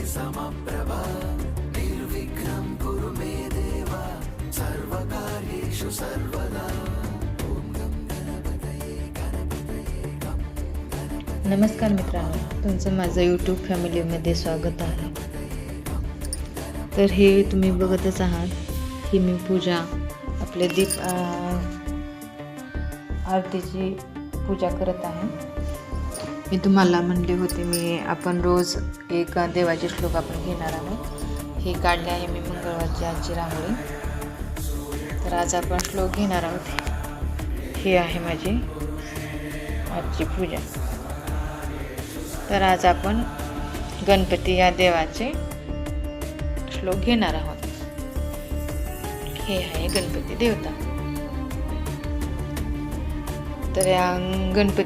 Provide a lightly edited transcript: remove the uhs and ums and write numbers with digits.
समप्रभा निर्विघ्नं कुरु मे देवा सर्वकार्येषु सर्वदा ॐ गं गणपतये गणपतये गं गणपतये। नमस्कार मित्रांनो, तुमचं माझं यूट्यूब फॅमिलीमध्ये स्वागत आहे। तर हे तुम्ही बघतच आहात ही मी पूजा आपले दीप आरतीची पूजा करत आहे। मी तुम्हाला म्हणले होते आपण रोज एक देवाचे श्लोक आपण घेणार आहोत। हे काढले आहे मी मंगळवारची आजची रांगोळी। तर आज आपण श्लोक घेणार आहोत। हे आहे माझी आजची पूजा। तर आज आपण गणपती या देवाचे श्लोक घेणार आहोत। हे आहे गणपती देवता। तर या गणपती